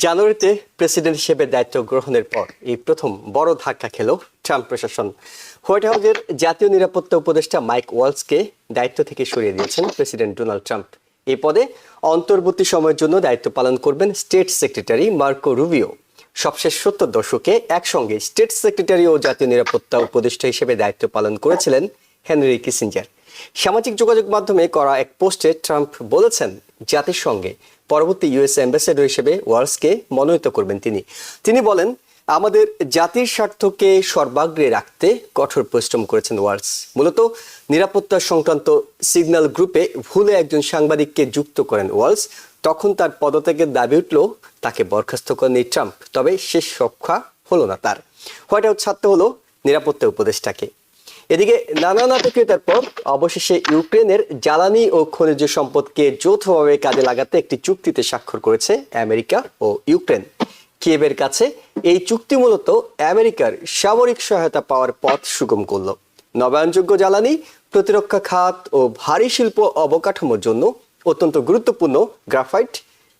জানুয়ারিতে প্রেসিডেন্ট হিসেবে দায়িত্ব গ্রহণের পর এই প্রথম বড় ধাক্কা খেল ট্রাম্প প্রশাসন। হোয়াইট হাউসের জাতীয় নিরাপত্তা উপদেষ্টা মাইক ওয়ালসকে দায়িত্ব থেকে সরিয়ে দিয়েছেন প্রেসিডেন্ট ডোনাল্ড ট্রাম্প। এই পদে অন্তর্বর্তী সময়ের জন্য দায়িত্ব পালন করবেন স্টেট সেক্রেটারি মার্কো রুবিও। সবশেষ 70 দশকে একসঙ্গে স্টেট সেক্রেটারি ও জাতীয় নিরাপত্তা উপদেষ্টা হিসেবে দায়িত্ব পালন করেছিলেন হেনরি কিসিঞ্জার। সামাজিক যোগাযোগ মাধ্যমে করা এক পোস্টে ট্রাম্প বলেছেন, জাতিসংঘে পরবর্তী ইউএস অ্যাম্বাসেডর হিসেবে ওয়ালসকে মনোনীত করবেন তিনি বলেন, আমাদের জাতির স্বার্থকে সর্বাগ্রে রাখতে কঠোর পরিশ্রম করেছেন ওয়ালস। মূলত নিরাপত্তা সংক্রান্ত সিগন্যাল গ্রুপে ভুলে একজন সাংবাদিককে যুক্ত করেন ওয়ালস। তখন তার পদত্যাগের দাবি উঠল, তাকে বরখাস্ত করেন এই ট্রাম্প। তবে শেষ রক্ষা হলো না তার। হোয়াইট হাউস ছাড়তে হলো নিরাপত্তা উপদেষ্টাকে। এদিকে নানা নাটকীয়তার পর অবশেষে ইউক্রেনের জ্বালানি ও খনিজ সম্পদকে যৌথভাবে কাজে লাগাতে একটি চুক্তিতে স্বাক্ষর করেছে আমেরিকা ও ইউক্রেন। কিয়েভের কাছে এই চুক্তি মূলত আমেরিকার সামরিক সহায়তা পাওয়ার পথ সুগম করল। নবায়নযোগ্য জ্বালানি, প্রতিরক্ষা খাত ও ভারী শিল্প অবকাঠামোর জন্য অত্যন্ত গুরুত্বপূর্ণ গ্রাফাইট,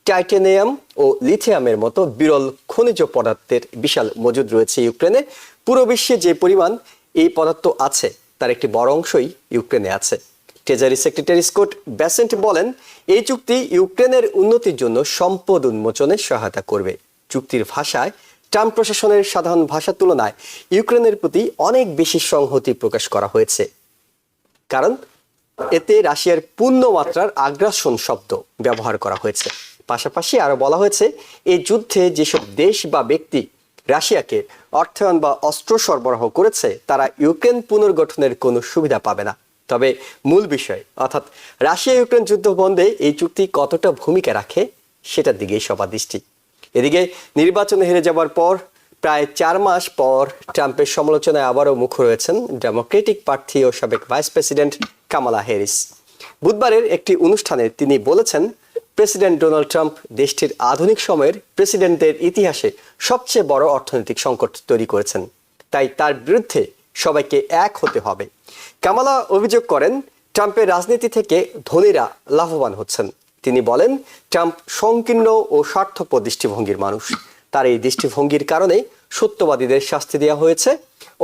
টাইটানিয়াম ও লিথিয়ামের মতো বিরল খনিজ পদার্থের বিশাল মজুদ রয়েছে ইউক্রেনে। পুরো বিশ্বে যে পরিমাণ এই পদার্থ আছে তার একটি বড় অংশই ইউক্রেনে আছে। ট্রেজারি সেক্রেটারি স্কট বেসেন্ট বলেন, এই চুক্তি ইউক্রেনের উন্নতির জন্য সম্পদ উন্মোচনে সহায়তা করবে। চুক্তির ভাষায় ট্রাম্প প্রশাসনের সাধারণ ভাষার তুলনায় ইউক্রেনের প্রতি অনেক বেশি সংহতি প্রকাশ করা হয়েছে, কারণ এতে রাশিয়ার পূর্ণ মাত্রার আগ্রাসন শব্দ ব্যবহার করা হয়েছে। পাশাপাশি আরো বলা হয়েছে, এই যুদ্ধে যেসব দেশ বা ব্যক্তি রাশিয়াকে অর্থায়ন বা অস্ত্র সরবরাহ করেছে তারা ইউক্রেন পুনর্গঠনের কোনো সুবিধা পাবে না। তবে মূল বিষয় অর্থাৎ রাশিয়া ইউক্রেন যুদ্ধ বন্ধে এই চুক্তি কতটা ভূমিকা রাখে সেটার দিকেই সবার দৃষ্টি। এদিকে নির্বাচনে হেরে যাবার পর প্রায় 4 মাস পর ট্রাম্পের সমালোচনায় আবারও মুখর হয়েছেন ডেমোক্রেটিক প্রার্থী ও সাবেক ভাইস প্রেসিডেন্ট কামালা হ্যারিস। বুধবারের একটি অনুষ্ঠানে তিনি বলেছেন, প্রেসিডেন্ট ডোনাল্ড ট্রাম্প দেশটির আধুনিক সময়ের প্রেসিডেন্টদের ইতিহাসে সবচেয়ে বড় অর্থনৈতিক সংকট তৈরি করেছেন, তাই তার বিরুদ্ধে সবাইকে এক হতে হবে। কামালা অভিযোগ করেন, ট্রাম্পের রাজনীতি থেকে ধনীরা লাভবান হচ্ছেন। তিনি বলেন, ট্রাম্প সংকীর্ণ ও স্বার্থপর দৃষ্টিভঙ্গির মানুষ। তার এই দৃষ্টিভঙ্গির কারণে সত্যবাদীদের শাস্তি দেওয়া হয়েছে,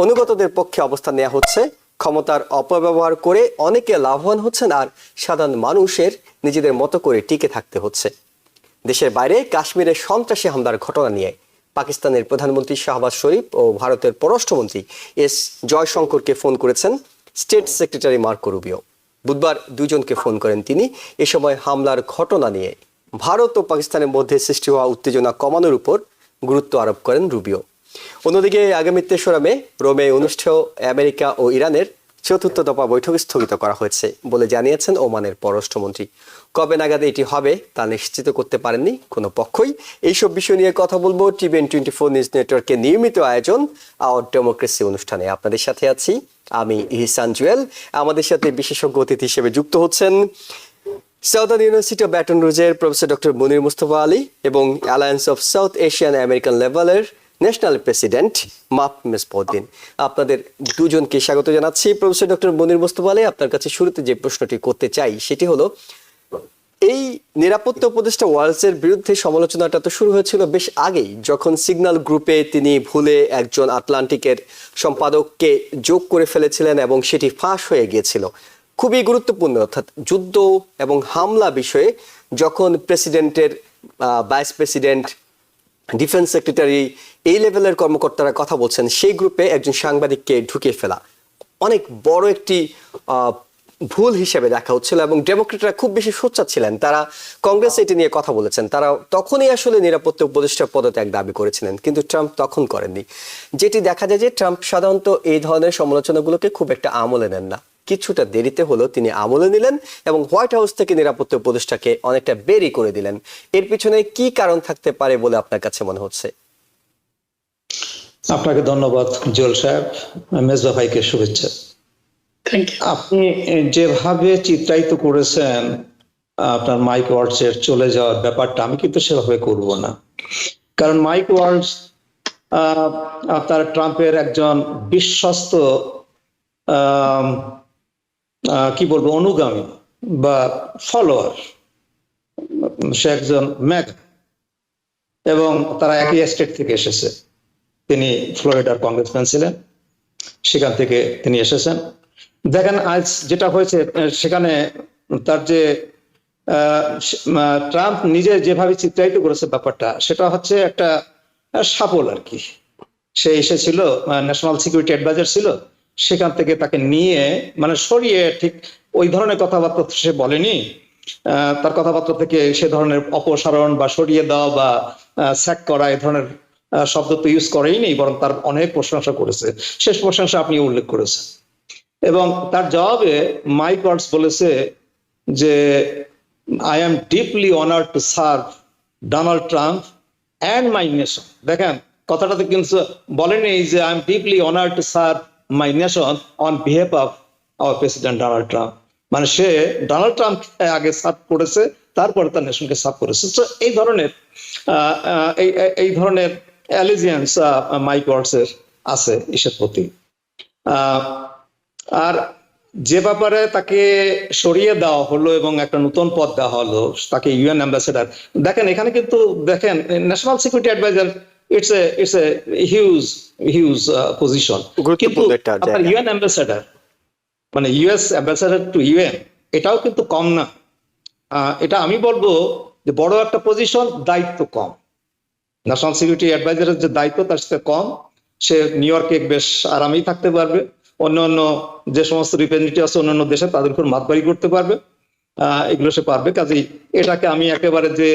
অনুগতদের পক্ষে অবস্থান নেওয়া হচ্ছে, ক্ষমতার অপব্যবহার করে অনেকে লাভবান হচ্ছেন, আর সাধারণ মানুষের নিজেদের মতো করে টিকে থাকতে হচ্ছে। দেশের বাইরে কাশ্মীরে সন্ত্রাসী হামলার ঘটনা নিয়ে পাকিস্তানের প্রধানমন্ত্রী শাহবাজ শরীফ ও ভারতের পররাষ্ট্রমন্ত্রী এস জয়শঙ্করকে ফোন করেছেন স্টেট সেক্রেটারি মার্কো রুবিও। বুধবার দুজনকে ফোন করেন তিনি। এ সময় হামলার ঘটনা নিয়ে ভারত ও পাকিস্তানের মধ্যে সৃষ্টি হওয়া উত্তেজনা কমানোর উপর গুরুত্ব আরোপ করেন রুবিও। অন্যদিকে আগামী 3রা মে রোমে অনুষ্ঠেয় আমেরিকা ও ইরানের 4র্থ দফা বৈঠক স্থগিত করা হয়েছে বলে জানিয়েছেন ওমানের পররাষ্ট্রমন্ত্রী। কবে নাগাদ এটি হবে তা নিশ্চিত করতে পারেননি কোনো পক্ষই। এইসব বিষয় নিয়ে কথা বলবো টিভিএন 24 নিউজ নেটওয়ার্কের নিয়মিত আয়োজন আওয়ার ডেমোক্রেসি অনুষ্ঠানে। আপনাদের সাথে আছি আমি ইহসান জুয়েল। আমাদের সাথে বিশেষজ্ঞ অতিথি হিসেবে যুক্ত হচ্ছেন সাউদার্ন ইউনিভার্সিটি অফ ব্যাটন রুজের প্রফেসর ডক্টর মুনির মুস্তফা আলী এবং alliance of South Asian American লেভেলের ন্যাশনাল প্রেসিডেন্ট মাপ মেসবউদ্দিন। আপনাদের দুজনকে স্বাগত জানাচ্ছি। প্রফেসর ডক্টর মুনির মুস্তফা আলী, আপনার কাছে শুরুতে যে প্রশ্নটি করতে চাই সেটি হলো, এই নিরাপত্তা উপদেষ্টা ওয়ালসের বিরুদ্ধে সমালোচনাটা তো শুরু হয়েছিল বেশ আগেই, যখন সিগন্যাল গ্রুপে তিনি ভুলে একজন আটলান্টিকের সম্পাদককে যোগ করে ফেলেছিলেন এবং সেটি ফাঁস হয়ে গিয়েছিল। খুবই গুরুত্বপূর্ণ, অর্থাৎ যুদ্ধ এবং হামলা বিষয়ে যখন প্রেসিডেন্টের ভাইস প্রেসিডেন্ট, ডিফেন্স সেক্রেটারি এই লেভেলের কর্মকর্তারা কথা বলছেন, সেই গ্রুপে একজন সাংবাদিককে ঢুকিয়ে ফেলা অনেক বড় একটি ভুল হিসেবে দেখা হচ্ছিল এবং ডেমোক্রেটরা খুব বেশি সোচ্চার ছিলেন। তারা কংগ্রেস এটি নিয়ে কথা বলেছেন, তারা তখনই আসলে নিরাপত্তা উপদেষ্টা পদত্যাগ দাবি করেছিলেন, কিন্তু ট্রাম্প তখন করেননি। যেটি দেখা যায় যে ট্রাম্প সাধারণত এই ধরনের সমালোচনাগুলোকে খুব একটা আমলে নেন না। কিছুটা দেরিতে হলো তিনি আমলে নিলেন এবং হোয়াইট হাউস থেকে নিরাপত্তা উপদেষ্টাকে অনেকটা বেরি করে দিলেন। এর পিছনে কি কারণ থাকতে পারে বলে আপনার কাছে মনে হচ্ছে? আপনাকে ধন্যবাদ জুয়েল সাহেব, মেজবা ভাইকে শুভেচ্ছা। আপনি যেভাবে চিত্রায়িত করেছেন আপনার মাইক ওয়ালসের চলে যাওয়ার ব্যাপারটা, আমি কিন্তু সেভাবে করব না। কারণ মাইক ওয়ালস আপনার ট্রাম্পের একজন বিশ্বস্ত কি বলবো অনুগামী বা ফলোয়ার। সে একজন ম্যাগ এবং তারা একই স্টেট থেকে এসেছে। তিনি ফ্লোরিডার কংগ্রেসম্যান ছিলেন, সেখান থেকে তিনি এসেছেন। দেখেন আজ যেটা হয়েছে সেখানে তার যে ট্রাম্প নিজে যেভাবে চিত্রায়িত করেছে ব্যাপারটা, সেটা হচ্ছে একটা সাপোল আর কি। সে এসেছিল, ন্যাশনাল সিকিউরিটি অ্যাডভাইজার ছিল, সেখান থেকে তাকে নিয়ে মানে সরিয়ে, ঠিক ওই ধরনের কথাবার্তা সে বলেনি। তার কথাবার্তা থেকে সে ধরনের অপসারণ বা সরিয়ে দেওয়া বা স্যাক করা এই ধরনের শব্দ তো ইউজ করেই নেই, বরং তার অনেক প্রশংসা করেছে। শেষ প্রশংসা আপনি উল্লেখ করেছেন। এবং তার জবাবে মাইক ওয়াটস বলেছে যে I am deeply honoured to serve Donald Trump and my nation. দেখেন কথাটাতে কিন্তু বলেনি যে I am deeply honoured to serve my nation on behalf of our president Donald Trump. মানে সে ডোনাল্ড ট্রাম্পকে আগে সার্ভ করেছে, তারপরে তার নেশনকে সার্ভ করেছে। তো এই ধরনের এই ধরনের অ্যালিজিয়েন্স মাইক ওয়াটসের আছে ইসের প্রতি। আর যে ব্যাপারে তাকে সরিয়ে দেওয়া হলো এবং একটা নতুন পদ দেওয়া হলো, তাকে ইউএন অ্যাম্বাসেডার। দেখেন এখানে কিন্তু দেখেন national security adviser it's a huge position, কিন্তু আপনার ইউএন অ্যাম্বাসেডার মানে ইউএস অ্যাম্বাসেডার টু ইউএন, এটাও কিন্তু কম না। এটা আমি বলবো যে বড় একটা পজিশন, দায়িত্ব কম। ন্যাশনাল সিকিউরিটি অ্যাডভাইজারের যে দায়িত্ব তার সাথে কম। সে নিউ ইয়র্কে বেশ আরামেই থাকতে পারবে, অন্যান্য যে সমস্ত রিপ্রেজেন্টেটিভ আছে অন্যান্য দেশে তাদের উপর মাতবাড়ি করতে পারবে, এগুলো সে পারবে। কাজেই এটাকে আমি একেবারে যে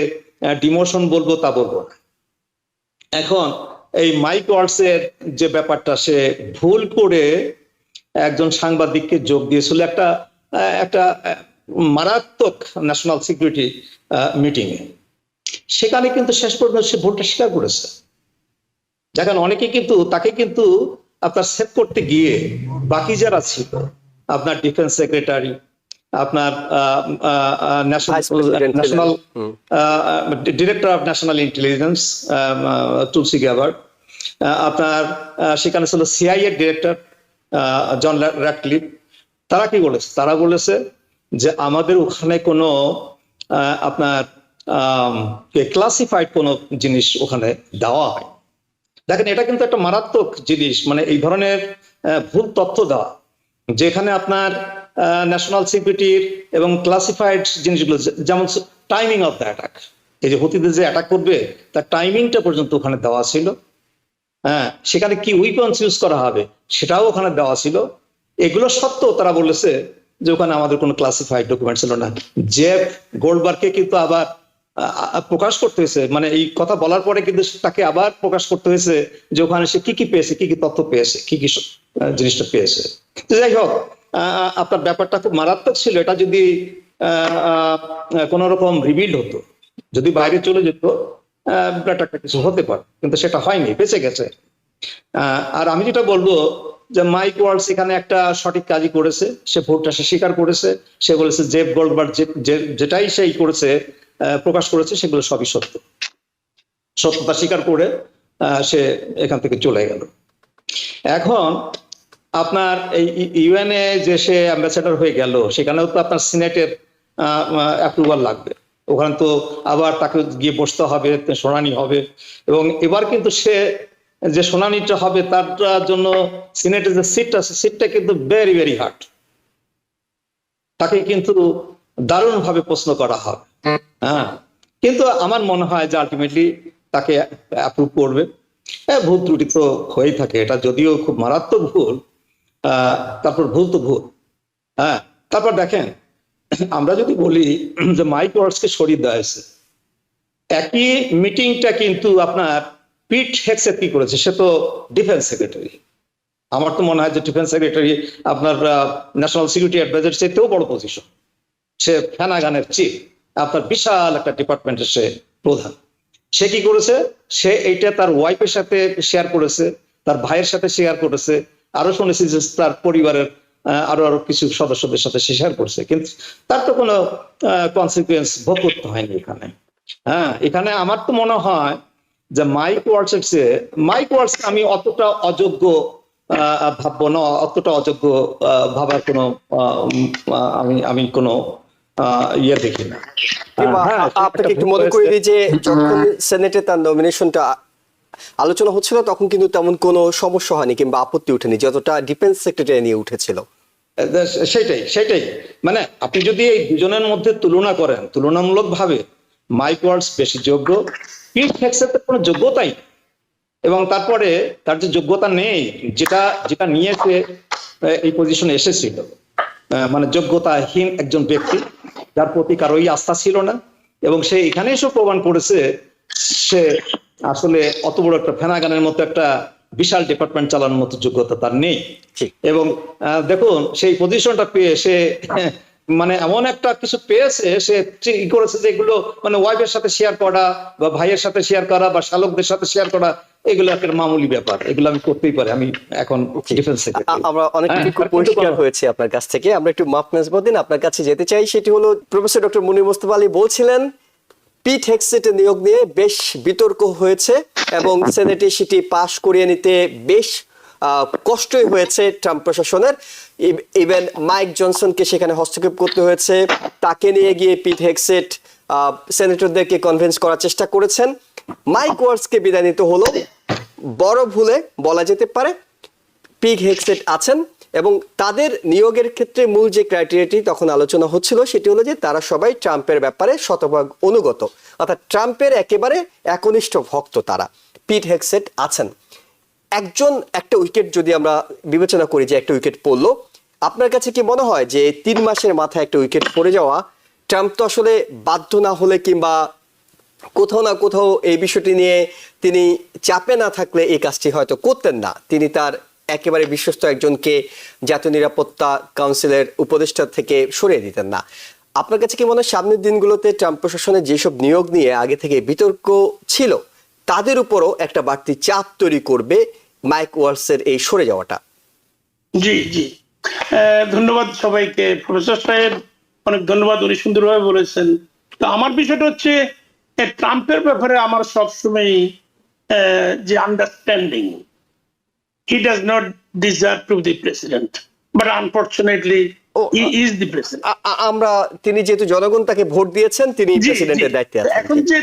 ডিমোশন বলবো তা বলবো না। এখন এই মাইক ওয়াটসের যে ব্যাপারটা, সে ভুল করে একজন সাংবাদিককে যোগ দিয়েছিল একটা একটা মারাত্মক ন্যাশনাল সিকিউরিটি মিটিং এ। সেখানে কিন্তু শেষ পর্যন্ত সে ভুলটা স্বীকার করেছে। দেখেন অনেকে কিন্তু তাকে কিন্তু আপনার সেভ করতে গিয়ে বাকি যারা ছিল, আপনার ডিফেন্স সেক্রেটারি, আপনার national director of national intelligence Tulsi Gabbard, আপনার সেখানে ছিল সিআইএ ডিরেক্টর জন র্যাটক্লিফ। তারা কি বলেছে? তারা বলেছে যে আমাদের ওখানে কোনো আপনার ক্লাসিফাইড কোনো জিনিস ওখানে দেওয়া হয়। দেখেন এটা কিন্তু একটা মারাত্মক জিনিস, মানে এই ধরনের ভুল তথ্য দেওয়া, যেখানে আপনার ন্যাশনাল সিকিউরিটির এবং ক্লাসিফাইড জিনিসগুলো, যেমন টাইমিং অফ দ্য অ্যাটাক, এই যে হুতিদের যে অ্যাটাক করবে তার টাইমিংটা পর্যন্ত ওখানে দেওয়া ছিল। হ্যাঁ, সেখানে কি উইপন্স ইউজ করা হবে সেটাও ওখানে দেওয়া ছিল। এগুলো সত্ত্বেও তারা বলেছে যে ওখানে আমাদের কোনো ক্লাসিফাইড ডকুমেন্ট ছিল না। জেফ গোল্ডবার্গকে কিন্তু আবার প্রকাশ করতে হয়েছে, মানে এই কথা বলার পরে কিন্তু তাকে আবার প্রকাশ করতে হয়েছে যে ওখানে সে কি কি পেয়েছে, কি কি তথ্য পেয়েছে, কি কি জিনিসটা পেয়েছে। তো যাই হোক, আপনার ব্যাপারটা খুব মারাত্মক ছিল। এটা যদি কোন রকম রিভিল হতো, যদি বাইরে চলে যেত, ব্যাপারটা কিছু হতে পারে, কিন্তু সেটা হয়নি, বেঁচে গেছে। আর আমি যেটা বলবো যে মাইক ওয়াটস এখানে একটা সঠিক কাজই করেছে। সে ভুলটা সে স্বীকার করেছে। সে বলেছে জেফ গোল্ডবার্গ যেটাই সেই করেছে, প্রকাশ করেছে, সেগুলো সবই সত্য। সত্যতা স্বীকার করে সে এখান থেকে চলে গেল। এখন আপনার এই ইউএনএ যে সে অ্যাম্বাসেডর হয়ে গেল, সেখানেও তো আপনার সিনেটের অ্যাপ্রুভাল লাগবে। ওখানে তো আবার তাকে গিয়ে বসতে হবে, শুনানি হবে। এবং এবার কিন্তু সে যে শুনানিটা হবে তার জন্য সিনেটের যে সিটটা আছে, সিটটা কিন্তু ভেরি ভেরি হার্ড। তাকে কিন্তু দারুণ ভাবে প্রশ্ন করা হবে। হ্যাঁ, কিন্তু আমার মনে হয় যে আলটিমেটলি তাকে অ্যাপ্রুভ করবে। ভুল ত্রুটি তো হয়েই থাকে, এটা যদিও খুব মারাত্মক ভুল, তারপর ভুল তো ভুল। হ্যাঁ, তারপর দেখেন আমরা যদি বলি যে মাইক ওয়াটসকে সরিয়ে দেওয়া হয়েছে, একই মিটিংটা কিন্তু আপনার পিট হেগসেট কি করেছে? সে তো ডিফেন্স সেক্রেটারি। আমার তো মনে হয় যে ডিফেন্স সেক্রেটারি আপনার ন্যাশনাল সিকিউরিটি অ্যাডভাইজার চেয়েও বড় পজিশন। সে ফেনাগানের চিফ, আপনার বিশাল একটা ডিপার্টমেন্টের সে প্রধান। সে কি করেছে? সে এইটা তার ওয়াইফের সাথে শেয়ার করেছে, তার ভাইয়ের সাথে শেয়ার করেছে, আরো শুনেছি যে তার পরিবারের আরো কিছু সদস্যদের সাথে সে শেয়ার করছে। কিন্তু তার তো কোনো কনসিকুয়েন্স ভোগ করতে হয়নি এখানে। হ্যাঁ, এখানে আমার তো মনে হয় যে মাইক ওয়াটস আমি অতটা অযোগ্য ভাববো না, অতটা অযোগ্য ভাবার কোনো আমি কোনো ইয়ে দেখি না। কিংবা আপনাকে একটু মনে করে দিই যে যখন সেনেটে তার নমিনেশনটা আলোচনা হচ্ছিল তখন কিন্তু তেমন কোনো সমস্যা হয়নি কিংবা আপত্তি উঠেনি যতটা ডিফেন্স সেক্রেটারি নিয়ে উঠেছিল। সেটাই মানে আপনি যদি এই দুজনের মধ্যে তুলনা করেন, তুলনামূলক ভাবে মাইক ওয়াটস বেশি যোগ্য, পিট হেগসেটের কোনো যোগ্যতাই, এবং তারপরে তার যে যোগ্যতা নেই, যেটা যেটা নিয়ে সে এই পজিশনে এসেছিল, মানে যোগ্যতাহীন একজন ব্যক্তি যার প্রতি কারোই আস্থা ছিল না, এবং সে এখানে এসে প্রমাণ করেছে সে আসলে অত বড় একটা ফেনাগানের মতো একটা বিশাল ডিপার্টমেন্ট চালানোর মতো যোগ্যতা তার নেই। এবং দেখুন সেই পজিশনটা পেয়ে সে মানে এমন একটা কিছু পেয়েছে, সে কি করেছে যে এগুলো মানে ওয়াইফের সাথে শেয়ার করা বা ভাইয়ের সাথে শেয়ার করা বা শালকদের সাথে শেয়ার করা, এগুলো একটা মামুলি ব্যাপার, এগুলো আমি করতেই পারি, আমি এখন ডিফেন্স সেক্রেটারি। আমরা অনেকটুকু পরিষ্কার হয়েছে আপনার কাছ থেকে। আমরা একটু মাপ নাজমুদ্দিন আপনার কাছে যেতে চাই, সেটি হলো প্রফেসর ডক্টর মুনির মোস্তফা আলী বলছিলেন পিট হেগসেটের নিয়োগ নিয়ে বেশ বিতর্ক হয়েছে এবং সেনেটে সেটি পাশ করিয়ে নিতে বেশ কষ্টই হয়েছে ট্রাম্প প্রশাসনের। ইভেন মাইক জনসনকে সেখানে হস্তক্ষেপ করতে হয়েছে, তাকে নিয়ে গিয়ে পিট হেগসেট সেনেটরদেরকে কনভিন্স করার চেষ্টা করেছেন। মাইক ওয়াটসকে বিদায় নিতে হলো, বড় ভুলে বলা যেতে পারে। পিট হেগসেট আছেন এবং তাদের নিয়োগের ক্ষেত্রে মূল যে ক্রাইটেরিয়াটি তখন আলোচনা হচ্ছিল সেটি হলো যে তারা সবাই ট্রাম্পের ব্যাপারে শতভাগ অনুগত, অর্থাৎ ট্রাম্পের একেবারে একনিষ্ঠ ভক্ত তারা। পিট হেগসেট আছেন। একটা উইকেট যদি আমরা বিবেচনা করি যে একটা উইকেট পড়লো, আপনার কাছে কি মনে হয় যে 3 মাসের মাথায় একটা উইকেট পড়ে যাওয়া ট্রাম্প তো আসলে বাধ্য না হলে কিংবা কোথাও না কোথাও এই বিষয়টি নিয়ে তিনি চাপে না থাকলে এই কাজটি হয়তো করতেন না, তিনি তার একেবারে বিশ্বস্ত একজনকে জাতীয় নিরাপত্তা কাউন্সিলের উপদেষ্টা থেকে সরিয়ে দিতেন না। আপনার কাছে কি মনে হয় সামনের দিনগুলোতে ট্রাম্প প্রশাসনের যেসব নিয়োগ নিয়ে আগে থেকে বিতর্ক ছিল তাদের উপরও একটা বাড়তি চাপ তৈরি করবে মাইক ওয়াটসের এই সরে যাওয়াটা? জি জি, ধন্যবাদ সবাইকে। প্রফেসর সাহেব অনেক ধন্যবাদ, উনি সুন্দরভাবে বলেছেন। তো আমার বিষয়টা হচ্ছে ট্রাম্পের ব্যাপারে আমার সবসময় যে understanding, he does not deserve to be the president, but unfortunately he is the president. আমরা তিনি যেহেতু জনগণ তাকে ভোট দিয়েছেন, তিনি প্রেসিডেন্টের দায়িত্বে আছেন। এখন যে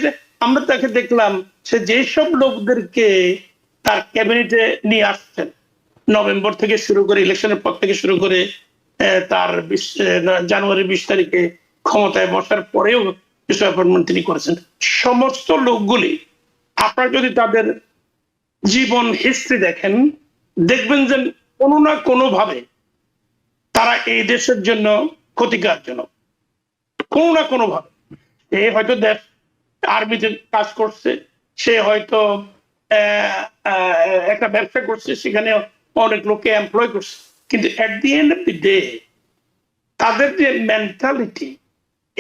আমরা তাকে দেখলাম সে যেসব লোকদেরকে তার ক্যাবিনেটে নিয়ে আসছেন, নভেম্বর থেকে শুরু করে ইলেকশনের পর থেকে শুরু করে তার জানুয়ারি 20 তারিখে ক্ষমতায় বসার পরেও কিছু অ্যাপয়েন্টমেন্ট তিনি করেছেন, সমস্ত লোকগুলি আপনারা যদি তাদের জীবন হিস্ট্রি দেখেন, দেখবেন যে কোনো না কোনো ভাবে তারা এই দেশের জন্য ক্ষতিকারজনক, কোনো না কোনো ভাবে। সে হয়তো দেশ আর্মিতে কাজ করছে, সে হয়তো একটা ব্যবসা করছে, সেখানে অনেক লোককে এমপ্লয় করছে, কিন্তু at the end of the day তাদের যে মেন্টালিটি,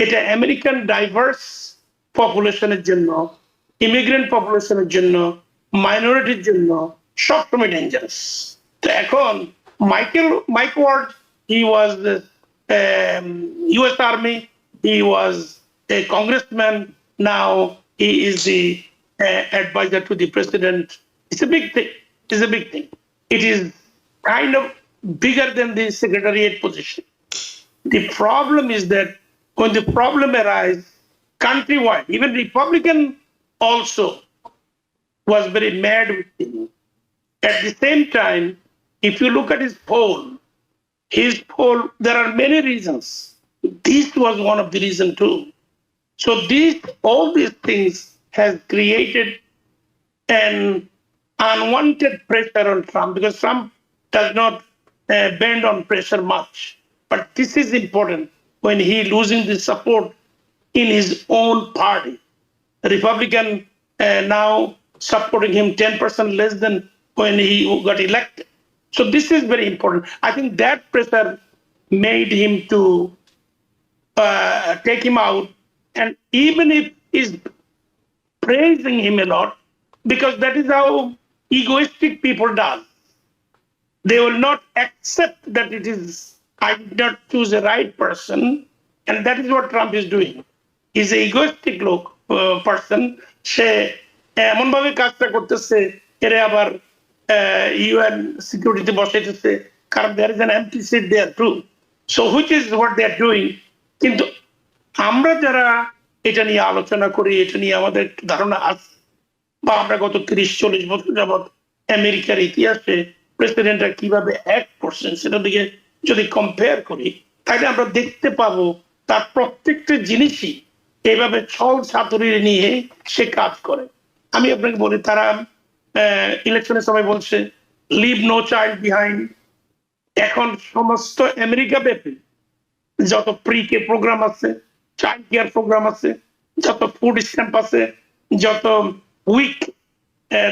এটা আমেরিকান ডাইভার্স পপুলেশনের জন্য, ইমিগ্রেন্ট পপুলেশনের জন্য, মাইনরিটির জন্য সবসময় ডেঞ্জারাস। তো এখন Mike Watts, he was US Army, he was a congressman, now he is the advisor to the president. It's a big thing. It's a big thing. It is kind of bigger than the secretariat position. The problem is that when the problem arises countrywide, even Republican also was very mad with him. At the same time, if you look at his poll, there are many reasons. This was one of the reasons too. So all these things has created an unwanted pressure on Trump, because Trump does not bend on pressure much. But this is important when he losing the support in his own party. Republican now supporting him 10% less than when he got elected. So this is very important. I think that pressure made him to take him out. And even if he's praising him a lot, because that is how egoistic people do. They will not accept that I did not choose the right person. And that is what Trump is doing. He's an egoistic person. সে এমন ভাবে কাজটা করতেছে, এর আবার UN security বসাইতেছে, কারণ there is an empty seat there too. So which is what they are doing. কিন্তু আমরা যারা এটা নিয়ে আলোচনা করি, এটা নিয়ে আমাদের একটু ধারণা আছে, বা আমরা গত 30-40 বছর যাবৎ আমেরিকার ইতিহাসে প্রেসিডেন্টরা কিভাবে অ্যাক্ট করছেন সেটা দিকে যদি কম্পেয়ার করি, তাহলে আমরা দেখতে পাবো তার প্রত্যেকটা জিনিসই এইভাবে ছল ছাতুরি নিয়ে সে কাজ করে। আমি আপনাকে বলি, তারা ইলেকশনের সময় বলছে লিভ নো চাইল্ড বিহাইন্ড। এখন সমস্ত আমেরিকা ব্যাপী যত প্রি কে প্রোগ্রাম আছে, চাইল্ড কেয়ার প্রোগ্রাম আছে, যত ফুড স্ট্যাম্প আছে, যত week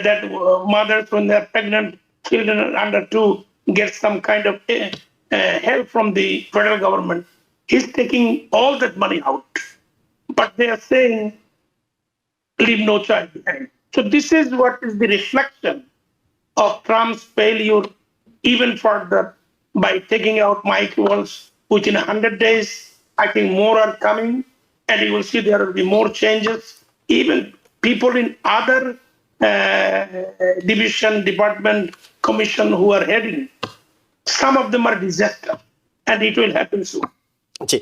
that mothers when they are pregnant, children under 2 get some kind of help from the federal government. He's taking all that money out, but they are saying leave no child behind. So this is what is the reflection of Trump's failure even further by taking out Mike Waltz within 100 days. I think more are coming, and you will see there will be more changes. Even people in other division, department, commission who are heading, some of them are disaster, and it will happen soon. জি,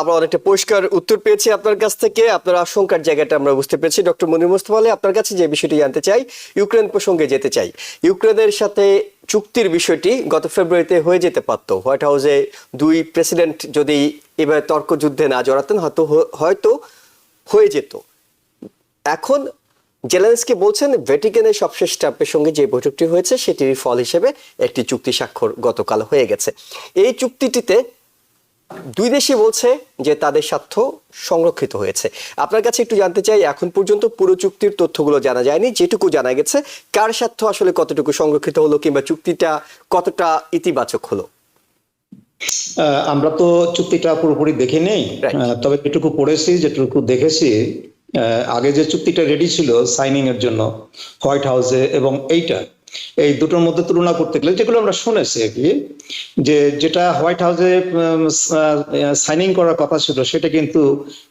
আমরা অনেকটা পরিষ্কার উত্তর পেয়েছি আপনার কাছ থেকে। আপনার আশঙ্কার জায়গাটা আমরা বুঝতে পেরেছি। ডক্টর মনির মোস্তফা আলী, আপনার কাছে যে বিষয়টি জানতে চাই, ইউক্রেন প্রসঙ্গে যেতে চাই। ইউক্রেনের সাথে চুক্তির বিষয়টি গত ফেব্রুয়ারিতে হয়ে যেতে পারত। হোয়াইট হাউসে দুই প্রেসিডেন্ট যদি এবার তর্ক যুদ্ধে না জড়াতেন হয়তো হয়ে যেত। এখন জেলেনস্কি বলছেন ভ্যাটিকানের সবশেষ ট্রাম্পের সঙ্গে যে বৈঠকটি হয়েছে সেটির ফল হিসেবে একটি চুক্তি স্বাক্ষর গতকাল হয়ে গেছে। এই চুক্তিটিতে দুই দেশই বলছে যে তাদের স্বার্থ সংরক্ষিত হয়েছে। আপনার কাছে একটু জানতে চাই, এখন পর্যন্ত পুরো চুক্তির তথ্যগুলো জানা যায়নি, যেটুকু জানা গেছে কার স্বার্থ আসলে কতটুকু সংরক্ষিত হলো কিংবা চুক্তিটা কতটা ইতিবাচক হলো? আমরা তো চুক্তিটা পুরোপুরি দেখে নেই, তবে যেটুকু পড়েছি, যেটুকু দেখেছি, আগে যে চুক্তিটা রেডি ছিল সাইনিং এর জন্য হোয়াইট হাউসে এবং এই দুটোর মধ্যে তুলনা করতে গেলে যেগুলো আমরা শুনেছি আর কি, যেটা হোয়াইট হাউসে সাইনিং করার কথা ছিল সেটা কিন্তু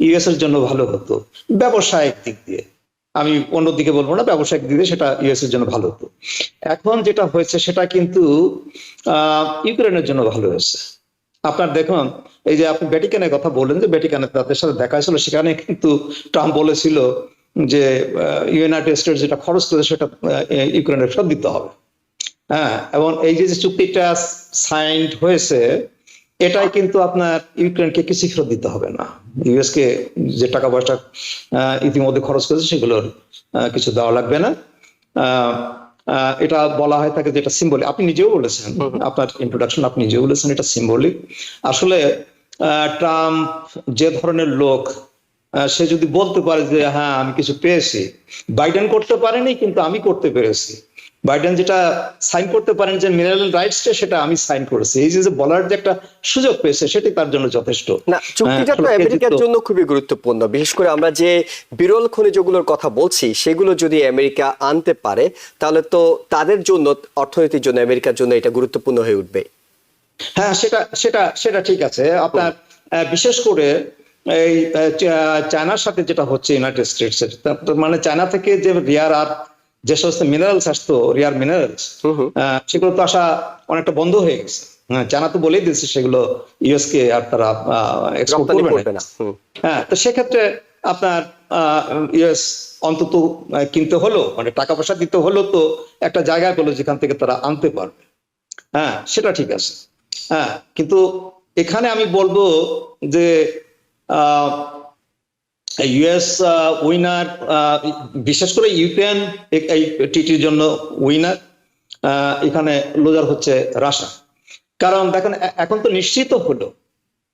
ইউএস এর জন্য ভালো হতো ব্যবসায়িক দিক দিয়ে। আমি অন্যদিকে বলবো না, ব্যবসায়িক দিক দিয়ে সেটা ইউএস এর জন্য ভালো হতো। এখন যেটা হয়েছে সেটা কিন্তু ইউক্রেনের জন্য ভালো হয়েছে। আপনার দেখুন, এই যে আপনি ভ্যাটিকানের কথা বললেন, যে ভ্যাটিকানে তাদের সাথে দেখা হয়েছিল, সেখানে কিন্তু ট্রাম্প বলেছিল যে ইউনাইটেড স্টেটস যেটা খরচ করেছে সেটা ইউক্রেনের ফেরত দিতে হবে। হ্যাঁ, এবং এই যে চুক্তিটা সাইন্ড হয়েছে, এটাই কিন্তু আপনার ইউক্রেনকে কিছু ফেরত দিতে হবে না। ইউএস কে যে টাকা পয়সা ইতিমধ্যে খরচ করেছে সেগুলোর কিছু দেওয়া লাগবে না। এটা বলা হয় থাকে যেটা সিম্বলিক। আপনি নিজেও বলেছেন, আপনার ইন্ট্রোডাকশন আপনি নিজেও বলেছেন এটা সিম্বলিক। আসলে ট্রাম্প যে ধরনের লোক, সে যদি বলতে পারে যে হ্যাঁ আমি কিছু পেয়েছি, বাইডেন করতে পারেনি কিন্তু আমি করতে পেরেছি, বাইডেন যেটা সাইন করতে পারেন যে মিনারেল রাইটসটা সেটা আমি সাইন করেছি, এই যে বলার যে একটা সুযোগ পেয়েছে সেটাই তার জন্য যথেষ্ট। না, চুক্তিটা তো আমেরিকার জন্য খুবই গুরুত্বপূর্ণ। বিশেষ করে আমরা যে বিরল খনিজগুলোর কথা বলছি সেগুলো যদি আমেরিকা আনতে পারে তাহলে তো তাদের জন্য, অর্থনীতির জন্য, আমেরিকার জন্য এটা গুরুত্বপূর্ণ হয়ে উঠবে। হ্যাঁ, সেটা ঠিক আছে। আপনার বিশেষ করে এই চায়নার সাথে যেটা হচ্ছে ইউনাইটেড স্টেটস এর, মানে চায়না থেকে যে রিয়ার আর্থ যে সমস্ত মিনারেলস আসতো, রিয়ার মিনারেলস, সেগুলো তো আসা অনেকটা বন্ধ হয়ে গেছে। চায়না তো বলেই দিয়েছে সেগুলো ইউএস কে আর তারা এক্সপোর্ট করবে না। হ্যাঁ, তো সেক্ষেত্রে আপনার ইউএস অন্তত কিনতে হলো, মানে টাকা পয়সা দিতে হলো, তো একটা জায়গা পেলো যেখান থেকে তারা আনতে পারবে। হ্যাঁ, সেটা ঠিক আছে। হ্যাঁ, কিন্তু এখানে আমি বলবো যে ইউএস উইনার, বিশেষ করে ইউক্রেন এই টিটির জন্য উইনার, এখানে লুজার হচ্ছে রাশিয়া। কারণ দেখেন, এখন তো নিশ্চিত হলো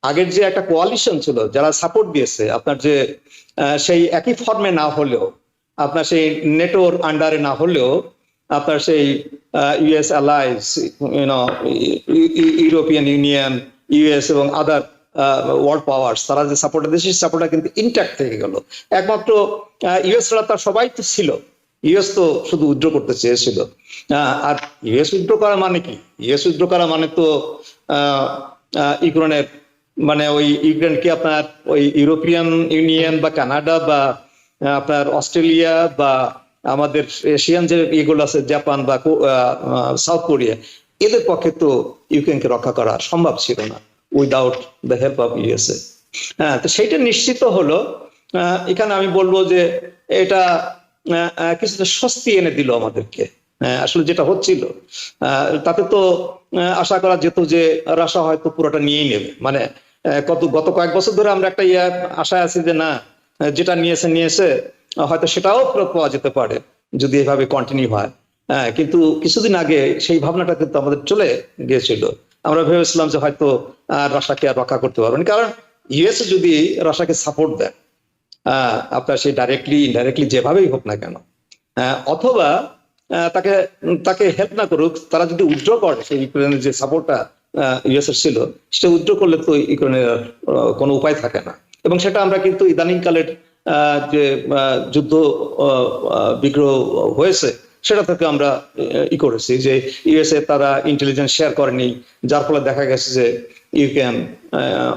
আগের যে একটা কোয়ালিশন ছিল যারা সাপোর্ট দিয়েছে, আপনার যে সেই একই ফর্মে না হলেও, আপনার সেই নেটোর আন্ডারে না হলেও, আপনার সেই US allies, European union, US এবং আদার ওয়ার্ল্ড পাওয়ার্স, তারা যে সাপোর্ট দিয়েছে সেই সাপোর্টটা কিন্তু ইনট্যাক্ট থেকে গেল। একমাত্র ইউএস ছাড়া তার সবাই তো ছিল, ইউএস তো শুধু উইথড্র করতে চেয়েছিল। আর ইউএস উইথড্র করা মানে কি? ইউএস উইথড্র করা মানে তো ইউক্রেনের, মানে ওই ইউক্রেনকে আপনার ওই ইউরোপিয়ান ইউনিয়ন বা কানাডা বা আপনার অস্ট্রেলিয়া বা আমাদের এশিয়ান যে এগুলো আছে, জাপান বা সাউথ কোরিয়া, এদের পক্ষে তো ইউক্রেনকে রক্ষা করা সম্ভব ছিল না without the help of USA. হ্যাঁ, তো সেইটা নিশ্চিত হলো। এখানে আমি বলবো যে এটা কিছুটা স্বস্তি এনে দিল আমাদেরকে। আসলে যেটা হচ্ছিল তাতে তো আশা করা যেত যে রাশিয়া হয়তো পুরোটা নিয়েই নেবে, মানে গত কয়েক বছর ধরে আমরা একটা আশায় আছি যে না, যেটা নিয়েছে হয়তো সেটাও ফেরত পাওয়া যেতে পারে যদি এভাবে কন্টিনিউ হয়। কিন্তু কিছুদিন আগে সেই ভাবনাটা কিন্তু আমাদের চলে গিয়েছিল। আমরা ভেবেছিলাম যে হয়তো রাশিয়াকে আর রক্ষা করতে পারবেন, কারণ ইউএসএ যদি রাশিয়াকে সাপোর্ট দেয়, আপনার সেই ডাইরেক্টলি ইনডাইরেক্টলি যেভাবেই হোক না কেন, অথবা তাকে তাকে হেল্প না করুক, তারা যদি উইথড্র করে সেই ইউক্রেনের যে সাপোর্টটা ইউএস এর ছিল, সেটা উইথড্র করলে তো ইউক্রেনের কোনো উপায় থাকে না। এবং সেটা আমরা কিন্তু ইদানিং কালের যে যুদ্ধ বিগ্রহ হয়েছে সেটা থেকে আমরা করেছি যে ইউএসএ তারা ইন্টেলিজেন্স শেয়ার করেনি, যার ফলে দেখা গেছে যে ইউক্রেন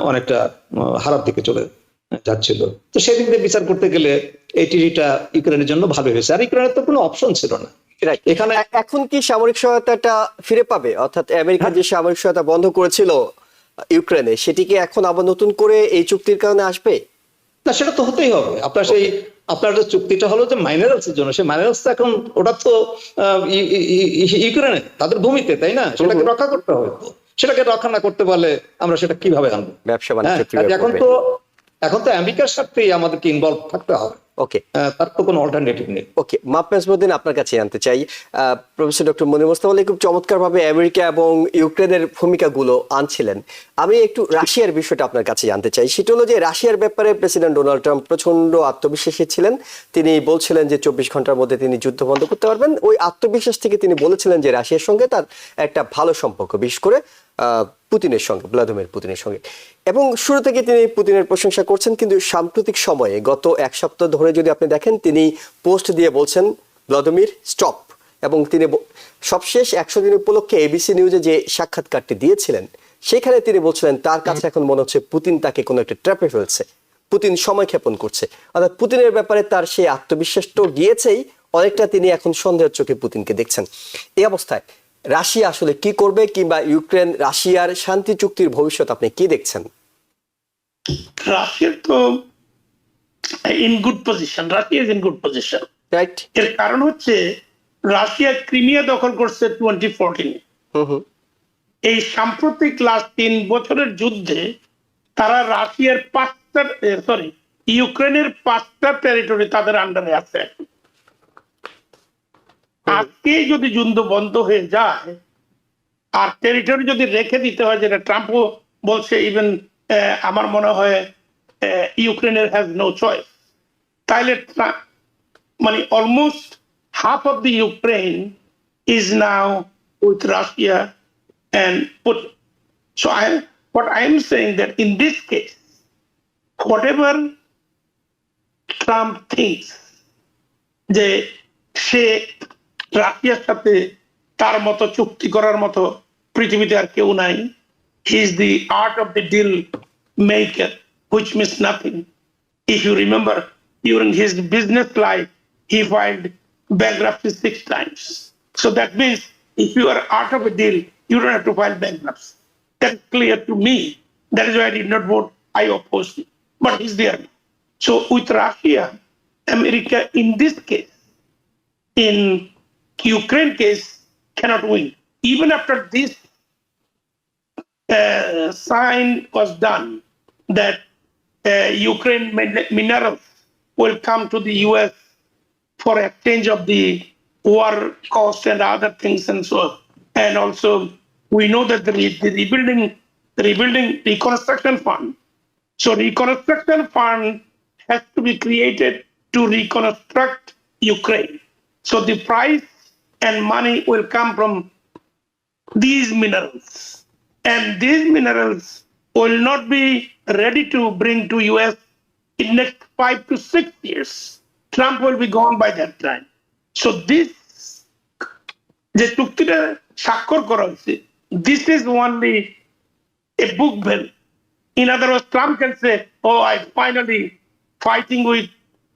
অনেকটা হারার দিকে চলে যাচ্ছিল। তো সেদিক দিয়ে বিচার করতে গেলে এই টিডিটা ইউক্রেনের জন্য ভালো হয়েছে, আর ইউক্রেনের তো কোনো অপশন ছিল না এখানে। এখন কি সামরিক সহায়তাটা ফিরে পাবে? অর্থাৎ আমেরিকা যে সামরিক সহায়তা বন্ধ করেছিল ইউক্রেনে, সেটি কি এখন আবার নতুন করে এই চুক্তির কারণে আসবে? না, সেটা তো হতেই হবে। আপনার যে চুক্তিটা হলো যে মাইনারালস এর জন্য, সেই মাইনারালস এখন ওটা তো ইউক্রেনে তাদের ভূমিতে, তাই না? সেটাকে রক্ষা করতে হবে। তো সেটাকে রক্ষা না করতে পারলে আমরা সেটা কিভাবে আনবো? ব্যবসা বাণিজ্য এখন তো আমেরিকার সাথেই আমাদেরকে ইনভলভ থাকতে হবে। ওকে, তার তো কোনো অল্টারনেটিভ নেই। ওকে, মাহফুজউদ্দিন, আপনার কাছে জানতে চাই, প্রফেসর ডক্টর মনির মোস্তফা আলী খুব চমৎকারভাবে আমেরিকা এবং ইউক্রেনের ভূমিকাগুলো আনছিলেন। আমি একটু রাশিয়ার বিষয়টা আপনার কাছে জানতে চাই। সেটা হলো যে রাশিয়ার ব্যাপারে প্রেসিডেন্ট ডোনাল্ড ট্রাম্প প্রচন্ড আত্মবিশ্বাসী ছিলেন। তিনি বলছিলেন যে 24 ঘন্টার মধ্যে তিনি যুদ্ধ বন্ধ করতে পারবেন। ওই আত্মবিশ্বাস থেকে তিনি বলেছিলেন যে রাশিয়ার সঙ্গে তার একটা ভালো সম্পর্ক, বিশেষ করে পুতিনের সঙ্গে, ভ্লাদিমির পুতিনের সঙ্গে। এবং শুরু থেকে তিনি পুতিনের প্রশংসা করছেন, কিন্তু সাম্প্রতিক সময়ে গত এক সপ্তাহ ধরে যদি আপনি দেখেন, তিনি পোস্ট দিয়ে বলছেন ভ্লাদিমির স্টপ। এবং তিনি সবশেষ 100 দিন উপলক্ষে এবিসি নিউজে যে সাক্ষাৎকারটি দিয়েছিলেন, সেখানে তিনি বলছিলেন তার কাছে এখন মনে হচ্ছে পুতিন তাকে কোনো একটা ট্র্যাপে ফেলছে, পুতিন সময় ক্ষেপণ করছে। অর্থাৎ পুতিনের ব্যাপারে তার সেই আত্মবিশ্বাস তো গিয়েছেই, অনেকটা তিনি এখন সন্দেহের চোখে পুতিনকে দেখছেন। এই অবস্থায় রাশিয়া আসলে কি করবে, কিংবা ইউক্রেন রাশিয়ার শান্তি চুক্তির ভবিষ্যৎ আপনি কি দেখছেন? রাশিয়ার তো in good position, Russia is in good position, right. এর কারণ হচ্ছে রাশিয়া ক্রিমিয়া দখল করছে 2014। এই সাম্প্রতিক লাস্ট 3 বছরের যুদ্ধে তারা রাশিয়ার ইউক্রেনের 5টা টেরিটরি তাদের আন্ডারে আছে। আজকে যদি যুদ্ধ বন্ধ হয়ে যায় আর টেরিটরি যদি রেখে দিতে হয়, যেটা ট্রাম্পও বলছে, ইভেন আমার মনে হয় ইউক্রেনের হ্যাজ নো চয়েস, তাহলে মানে almost half of the Ukraine is now with Russia and Putin. So what I am saying that in this case, whatever Trump thinks যে সে রাশিয়ার সাথে তার মতো চুক্তি করার মতো পৃথিবীতে আর কেউ নাই, he is the art of the deal maker, which means nothing. If you remember, during his business life, he filed bankruptcy 6 times. So that means if you are out of a deal, you don't have to file bankruptcy. That's clear to me. That is why I did not vote. I opposed it. But he's there. So with Russia, America in this case, in Ukraine case, cannot win. Even after this sign was done that Ukraine minerals will come to the US for exchange of the war cost and other things and so on. And also, we know that the rebuilding reconstruction fund. So reconstruction fund has to be created to reconstruct Ukraine. So the price and money will come from these minerals. And these minerals will not be ready to bring to US in next 5 to 6 years. Trump will be gone by that time. So this, যে চুক্তিটা স্বাক্ষর করা হয়েছে, this is only a book bill. In other words, Trump can say, oh, I finally fighting with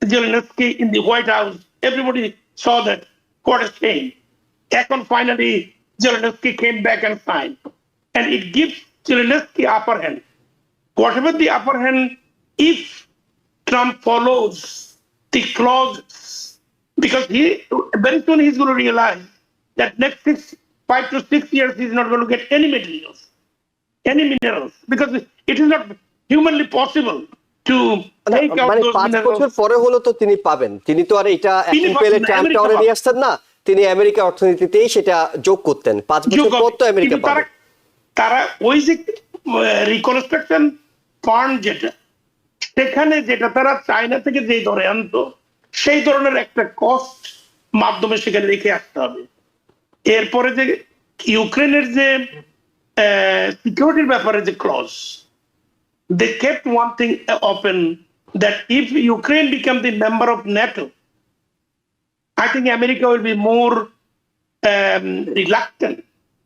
Zelensky in the White House. Everybody saw that. What a shame. এখন finally Zelensky came back and signed. And it gives Zelensky upper hand. whatever the upper hand, if Trump follows the clauses, because he very soon he's going to realize that next 5 to 6 years he's not going to get any materials, any minerals, because it is not humanly possible to take out মানে those 5 বছর minerals. পরে হলো তো তিনি পাবেন, তিনি তো আর এটা তিনি এখন পেলে পাবেন না, ট্রাম্প আমেরিকা টাওয়ারে পাবে। নিয়ে আসতেন না, তিনি আমেরিকা অর্থনীতিতেই সেটা যোগ করতেন, 5 বছর পর তো আমেরিকা কিন্তু পাবে। তারা ওই যে রিকনস্ট্রাকশন ফান্ড যেটা, সেখানে যেটা তারা চায়না থেকে যে ধরে আনতো, সেই ধরনের একটা কস্ট মাধ্যমে সেখানে রেখে আসতে হবে। এরপরে যে ইউক্রেনের যে সিকিউরিটির ব্যাপারে যে clause, they kept one thing open, that if Ukraine become the member of NATO, I think America will be more reluctant,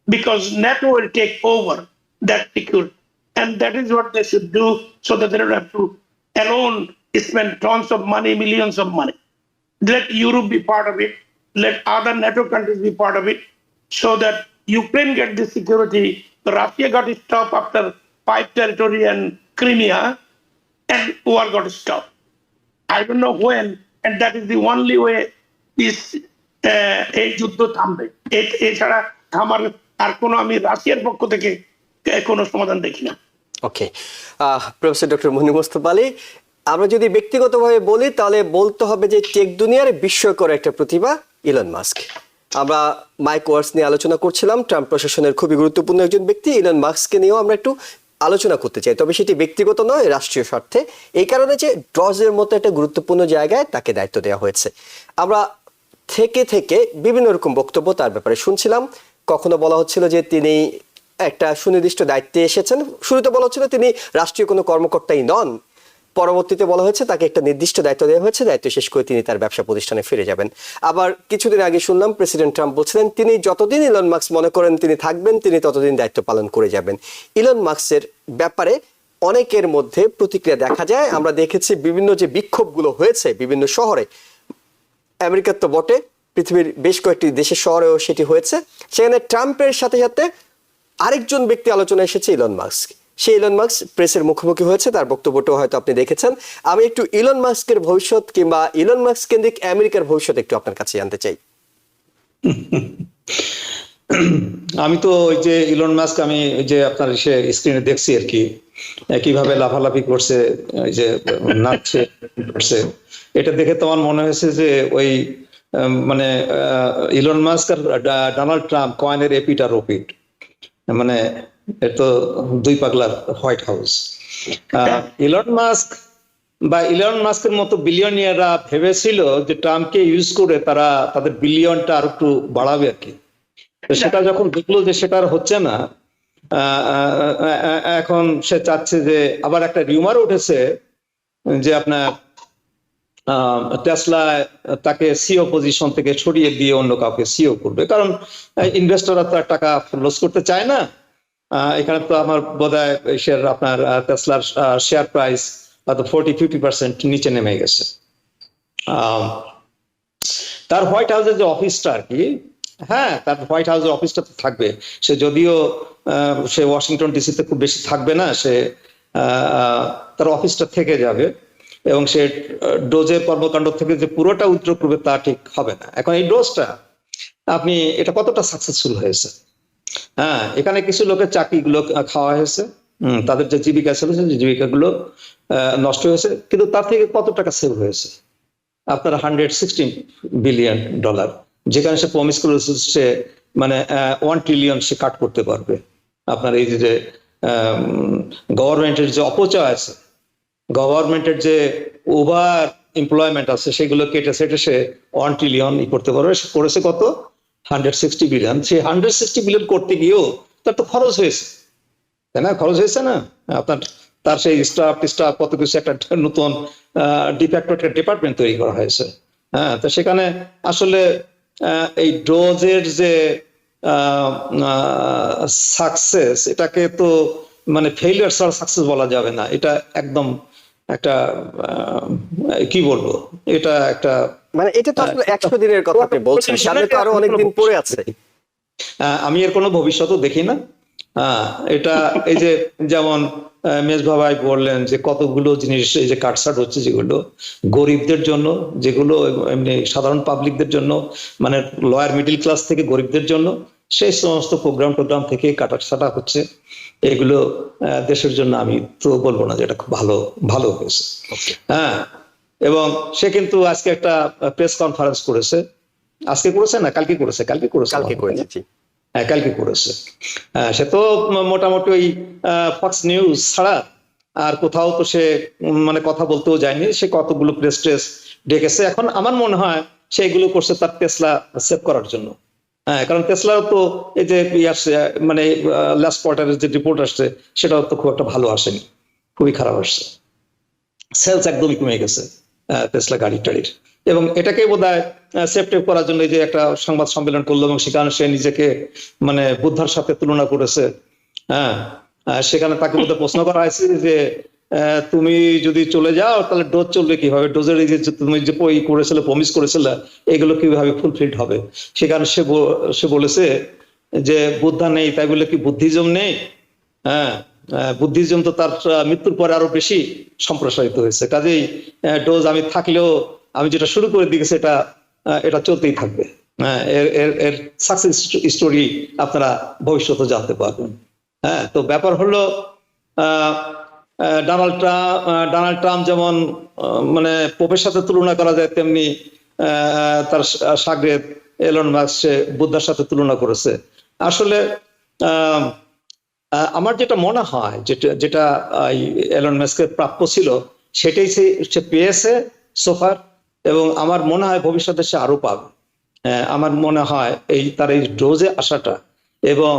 because NATO will take over that security. And that is what they should do, so that they don't have to alone spend tons of money, millions of money. Let Europe be part of it. Let other NATO countries be part of it, so that Ukraine get the security. Russia got to stop after 5 territory and Crimea, and war got to stop. I don't know when, and that is the only way is এই যুদ্ধ থামবে। এছাড়া আমার আর কোনো, আমি রাশিয়ার পক্ষ থেকে কোনো সমাধান দেখি না। ওকে, প্রফেসর ডক্টর মনির মোস্তফা আলী, আমরা যদি ব্যক্তিগতভাবে বলি তাহলে বলতে হবে যে টেক দুনিয়ার বিস্ময়কর একটা প্রতিভা ইলন মাস্ক। আমরা মাইক ওয়াটস নিয়ে আলোচনা করছিলাম, ট্রাম্প প্রশাসনের খুবই গুরুত্বপূর্ণ একজন ব্যক্তি। ইলন মাস্ককে নিয়েও আমরা একটু আলোচনা করতে চাই, তবে সেটি ব্যক্তিগত নয়, রাষ্ট্রীয় স্বার্থে। এই কারণে যে ড্রজের মতো একটা গুরুত্বপূর্ণ জায়গায় তাকে দায়িত্ব দেওয়া হয়েছে। আমরা থেকে বিভিন্ন রকম বক্তব্য তার ব্যাপারে শুনছিলাম। কখনো বলা হচ্ছিল যে তিনি একটা সুনির্দিষ্ট দায়িত্বে এসেছেন, শুরুতে বলা হচ্ছিল তিনি রাষ্ট্রীয় কোনো কর্মকর্তাই নন, পরবর্তীতে বলা হয়েছে তাকে একটা নির্দিষ্ট দায়িত্ব দেওয়া হয়েছে, দায়িত্ব শেষ করে তিনি তার ব্যবসা প্রতিষ্ঠানে ফিরে যাবেন। আবার কিছুদিন আগে শুনলাম প্রেসিডেন্ট ট্রাম্প বলছিলেন তিনি যতদিন ইলন মাস্ক মনে করেন তিনি থাকবেন, তিনি ততদিন দায়িত্ব পালন করে যাবেন। ইলন মাস্কের ব্যাপারে অনেকের মধ্যে প্রতিক্রিয়া দেখা যায়। আমরা দেখেছি বিভিন্ন যে বিক্ষোভগুলো হয়েছে বিভিন্ন শহরে, আমেরিকার তো বটে, পৃথিবীর বেশ কয়েকটি দেশের শহরেও সেটি হয়েছে। সেখানে ট্রাম্পের সাথে সাথে আরেকজন ব্যক্তি আলোচনায় এসেছে, ইলন মাস্ক। সেই ইলন মাস্ক প্রেসের মুখোমুখি হয়েছে, তার বক্তব্যটাও হয়তো আপনি দেখেছেন। আমি একটু ইলন মাস্কের ভবিষ্যৎ কিংবা ইলন মাস্ক কেন্দ্রিক আমেরিকার ভবিষ্যৎ একটু আপনার কাছে জানতে চাই। আমি তো ওই যে ইলন মাস্ক, আমি ওই যে আপনার স্ক্রিনে দেখছি আর কি, কিভাবে লাফালাফি করছে, ওই যে নাচছে করছে, এটা দেখে তো আমার মনে হয়েছে যে ওই মানে ইলন মাস্ক আর ডোনাল্ড ট্রাম্প কয়েনের এপিট আর ওপিট, মানে এ তো দুই পাগলার হোয়াইট হাউস। ইলন মাস্ক বা ইলন মাস্কের মতো বিলিয়নিয়াররা ভেবেছিল যে ট্রাম্পকে ইউজ করে তারা তাদের বিলিয়নটা আর একটু বাড়াবে আর কি। সেটা যখন দেখলো যে সেটা আর হচ্ছে না, এখন সে চাচ্ছে যে, আবার একটা রিউমার উঠেছে যে আপনার টেসলা তাকে সিও পজিশন থেকে সরিয়ে দিয়ে অন্য কাউকে সিও করবে, কারণ ইনভেস্টররা তো আর টাকা লস করতে চায় না। এখানে তো আমার বোধহয় আপনার টেসলার শেয়ার প্রাইস হয়তো 40-50% নিচে নেমে গেছে। তার হোয়াইট হাউসের যে অফিসটা আর কি, হ্যাঁ তার হোয়াইট হাউসের অফিসটা তো থাকবে। সে যদিও সে ওয়াশিংটন ডিসিতে খুব বেশি থাকবে না, সে তার অফিসটা থেকে যাবে, এবং সে ডোজের কর্মকাণ্ড থেকে যে পুরোটা উইথড্র করবে তা ঠিক হবে না। এখন এই ডোজটা আপনি এটা কতটা সাকসেসফুল হয়েছে? হ্যাঁ, এখানে কিছু লোকের চাকরিগুলো খাওয়া হয়েছে, তাদের যে জীবিকা ছিল সেই জীবিকাগুলো নষ্ট হয়েছে, কিন্তু তার থেকে কত টাকা সেভ হয়েছে? আপনার $160 বিলিয়ন, যেখানে সে প্রমিস করেছে সে মানে 1 ট্রিলিয়ন সে কাট করতে পারবে। আপনার এই যে গভর্নমেন্টের যে অপচয় আছে, গভর্নমেন্টের যে ওভার এমপ্লয়মেন্ট আছে, সেগুলো কেটে সেটে সে 1 ট্রিলিয়ন করতে পারবে। সে করেছে কত? 160 বিলিয়ন। সে 160 বিলিয়ন করতে গিয়েও তার তো খরচ হয়েছে, তাই না? খরচ হয়েছে না আপনার? তার সেই স্টাফ কত কিছু, একটা নতুন ডিফ্যাক্টো একটা ডিপার্টমেন্ট তৈরি করা হয়েছে। হ্যাঁ, তো সেখানে আসলে এই ডোজের যে সাকসেস, এটাকে তো মানে ফেইলিয়ার ছাড়া সাকসেস বলা যাবে না। এটা একদম একটা কি বলবো, এটা একটা মানে এটা তো আসলে 100 দিনের কথা আপনি বলছেন, সামনে তো আরো অনেক দিন পড়ে আছে। আমি এর কোনো ভবিষ্যৎও দেখি না। হ্যাঁ, এটা এই যে যেমন মেজবা ভাই বললেন যে কতগুলো জিনিস এই যে কাটছাট হচ্ছে, যেগুলো গরিবদের জন্য, যেগুলো এমনি সাধারণ পাবলিকদের জন্য, মানে লয়ার মিডল ক্লাস থেকে গরিবদের জন্য, সেই সমস্ত প্রোগ্রাম থেকে কাটাছাটা হচ্ছে। এগুলো দেশের জন্য আমি তো বলবো না যে এটা খুব ভালো হয়েছে। হ্যাঁ, এবং সে কিন্তু আজকে একটা প্রেস কনফারেন্স করেছে। আজকে করেছে না কালকে করেছে? কালকে করেছে। কালকে করেছে। সে তো মোটামুটি ওই ফক্স নিউজ ছাড়া আর কোথাও তো সে মানে কথা বলতেও যায়নি। সে কতগুলো প্রেস ডেকেছে। এখন আমার মনে হয় সেইগুলো করছে তার টেসলা সেভ করার জন্য। হ্যাঁ, কারণ টেসলাও তো এই যে মানে লাস্ট কোয়ার্টারের যে রিপোর্ট আসছে সেটাও তো খুব একটা ভালো আসেনি, খুবই খারাপ আসছে। সেলস একদমই কমে গেছে টেসলা গাড়ির। এবং এটাকে বোধহয় সেফ করার জন্য যে একটা সংবাদ সম্মেলন করলো এবং সেখানে সে নিজেকে মানে বুদ্ধার সাথে তুলনা করেছে। হ্যাঁ, সেখানে তাকে বোধহয় প্রশ্ন করা হয়েছে যে তুমি যদি চলে যাও তাহলে ডোজ চলবে কিভাবে, ডোজের এই যে তুমি যে করেছিলে, প্রমিস করেছিলে, এগুলো কিভাবে ফুলফিলড হবে। সেখানে সে বলেছে যে বুদ্ধা নেই তাই বলে কি বুদ্ধিজম নেই? হ্যাঁ, বুদ্ধিজম তো তার মৃত্যুর পরে আরো বেশি সম্প্রসারিত হয়েছে। কাজেই ডোজ আমি থাকলেও আমি যেটা শুরু করে দিয়েছি এটা চলতেই থাকবে। হ্যাঁ, এর সাকসেস স্টোরি আপনারা ভবিষ্যতে জানতে পারবেন। হ্যাঁ, তো ব্যাপার হলো ডোনাল্ড ট্রাম্প যেমন মানে পোপের সাথে তুলনা করা যায়, তেমনি তার শাগরেদ এলন মাস্ক সে বুদ্ধার সাথে তুলনা করেছে। আসলে আমার যেটা মনে হয় যেটা এলন মাস্কের প্রাপ্য ছিল সেটাই সে পেয়েছে সোফার, এবং আমার মনে হয় ভবিষ্যতে সে আরো পাবে। আমার মনে হয় তার এই ডোজে আসাটা এবং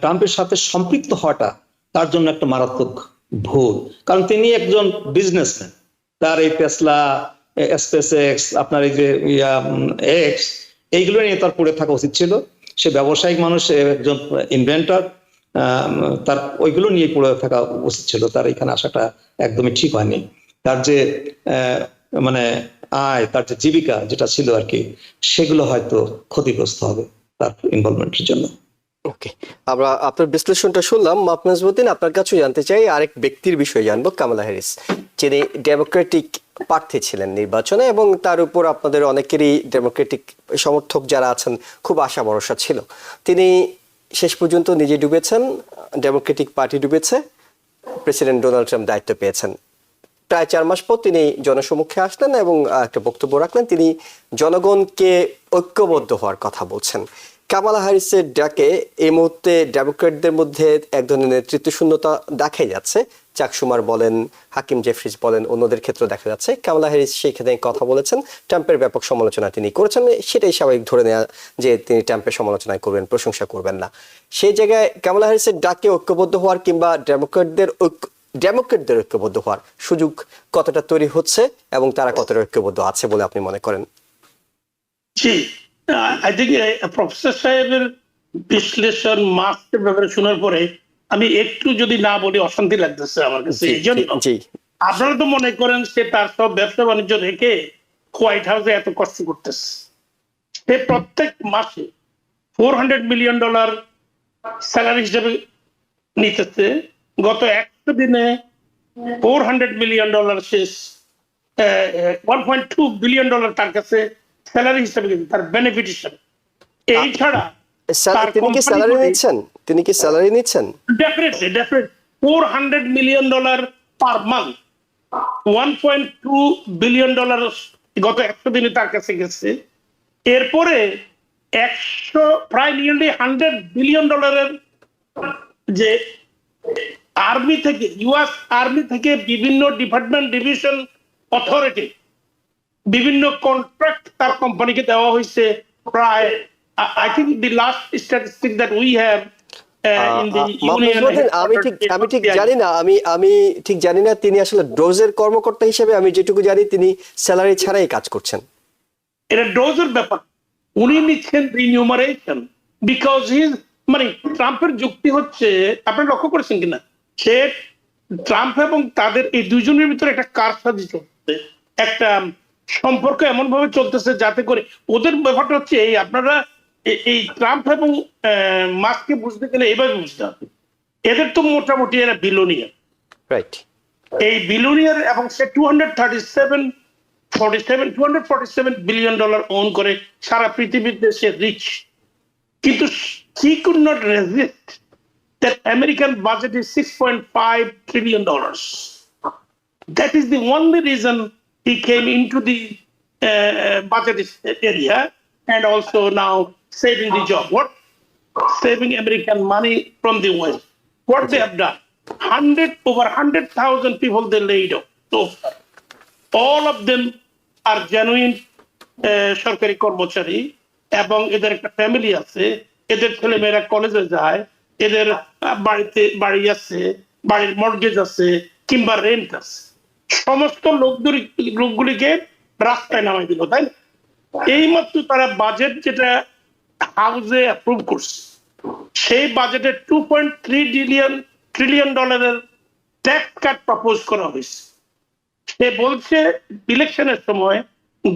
ট্রাম্পের সাথে সম্পৃক্ত হওয়াটা তার জন্য একটা মারাত্মক ভুল। কারণ তিনি একজন বিজনেসম্যান, তার এই টেসলা, স্পেসএক্স, আপনার এই যে এক্স, এইগুলো নিয়ে তার পড়ে থাকা উচিত ছিল। সে ব্যবসায়িক মানুষ, একজন ইনভেন্টর, তার ওইগুলো নিয়ে পড়ে থাকা উচিত ছিল। তার এখানে আসাটা একদমই ঠিক হয়নি। তার যে মানে আয়, তার যে জীবিকা যেটা ছিল আর কি, সেগুলো হয়তো ক্ষতিগ্রস্ত হবে তার ইনভলভমেন্টের জন্য। ওকে, আমরা আপনার বিশ্লেষণটা শুনলাম। মাহমুদউদ্দিন, আপনার কাছে জানতে চাই আরেক ব্যক্তির বিষয়ে জানবো, কামালা হ্যারিস, যিনি ডেমোক্রেটিক প্রার্থী ছিলেন নির্বাচনে, এবং তার উপর আপনাদের অনেকেরই ডেমোক্রেটিক সমর্থক যারা আছেন খুব আশা ভরসা ছিল। তিনি শেষ পর্যন্ত নিজে ডুবেছেন, ডেমোক্রেটিক পার্টি ডুবেছে, প্রেসিডেন্ট ডোনাল্ড ট্রাম্প দায়িত্ব পেয়েছেন। প্রায় 4 মাস পর তিনি জনসমক্ষে আসলেন এবং একটা বক্তব্য রাখলেন। তিনি জনগণকে ঐক্যবদ্ধ হওয়ার কথা বলছেন। কামালা হ্যারিসের ডাকে এই মুহূর্তে ডেমোক্রেটদের মধ্যে এক ধরনের নেতৃত্ব শূন্যতা দেখাই যাচ্ছে। চাক শুমার বলেন, হাকিম জেফরিজ বলেন, অন্যদের ক্ষেত্রে দেখা যাচ্ছে। কামালা হ্যারিস সেখানে কথা বলেছেন, ট্রাম্পের ব্যাপক সমালোচনা তিনি করেছেন। সেটাই স্বাভাবিক ধরে নেওয়া যে তিনি ট্রাম্পের সমালোচনা করবেন, প্রশংসা করবেন না। সেই জায়গায় কামালা হ্যারিসের ডাকে ঐক্যবদ্ধ হওয়ার কিংবা ডেমোক্রেটদের ঐক্যবদ্ধ হওয়ার সুযোগ কতটা তৈরি হচ্ছে এবং তারা কতটা ঐক্যবদ্ধ আছে বলে আপনি মনে করেন? জি, আই থিংক প্রফেসর সাহেবের বিশ্লেষণ মাস্কের ব্যাপারে শোনার পরে আমি একটু যদি না বলি অশান্তি লাগতেছে আমার কাছে। এই জন্য আপনারা তো মনে করেন সে তার সব ব্যবসা বাণিজ্য রেখে হোয়াইট হাউসে এত কষ্ট করতেছে। সে প্রত্যেক মাসে $400 মিলিয়ন স্যালারি হিসেবে নিতেছে। গত 100 দিনে $400 মিলিয়ন শেষ, $1.2 বিলিয়ন তার কাছে স্যালারি হিসেবে, তার বেনিফিট হিসেবে। এই ছাড়া তিনি কি স্যালারি নিচ্ছেন? Definitely $400 million per month, $1.2 billion গত 100 দিনে তার কাছে গেছে। এরপরে প্রায় নিয়ারলি $100 বিলিয়ন যে আর্মি থেকে, ইউএস আর্মি থেকে বিভিন্ন ডিপার্টমেন্ট, ডিভিশন, অথরিটি, বিভিন্ন কন্ট্রাক্ট তার কোম্পানিকে দেওয়া হয়েছে। প্রায় I think the last statistic that we have in the union, আমি ঠিক জানি না তিনি আসলে ডোজের কর্মকর্তা হিসেবে, আমি যেটুকু জানি তিনি স্যালারি ছাড়াই কাজ করছেন। এটা ডোজের ব্যাপার, উনি নিচ্ছেন রিনিউমারেশন, বিকজ মানে ট্রাম্পের যুক্তি হচ্ছে, আপনি লক্ষ্য করেছেন কিনা, সে ট্রাম্প এবং তাদের এই দুজনের ভিতরে একটা কারসাজি চলছে, একটা সম্পর্ক এমন ভাবে চলতেছে যাতে করে ওদের ব্যাপারটা হচ্ছে এই, আপনারা এই ট্রাম্প এবং মাস্ককে বুঝতে গেলে এভাবে বুঝতে হবে, এদের তো মোটামুটি এরা বিলিয়নিয়ার। রাইট। এই বিলিয়নিয়ার এবং সে $247 বিলিয়ন ওন করে সারা পৃথিবীতে সে রিচ, কিন্তু he could not resist that American budget is $6.5 trillion. That is the only reason he came into the budget area and also now saving the job. What? Saving American money from the West. What they have done? Over 100,000 people they laid off so far. All of them are genuine সরকারি কর্মচারী এবং এদের একটা family আছে, এদের ছেলেমেয়েরা কলেজে যায়, এদের বাড়িতে বাড়ি আছে, বাড়ির মর্গেজ আছে কিংবা রেন্ট আছে। সমস্ত লোকগুলিকে রাস্তায় নামাই দিল, তাই না? এইমাত্র তারা বাজেট যেটা হাউসে অ্যাপ্রুভ করছে, সেই বাজেটে $2.3 ট্রিলিয়ন ট্যাক্স কাট প্রপোজ করা হয়েছে। সে বলছে ইলেকশনের সময়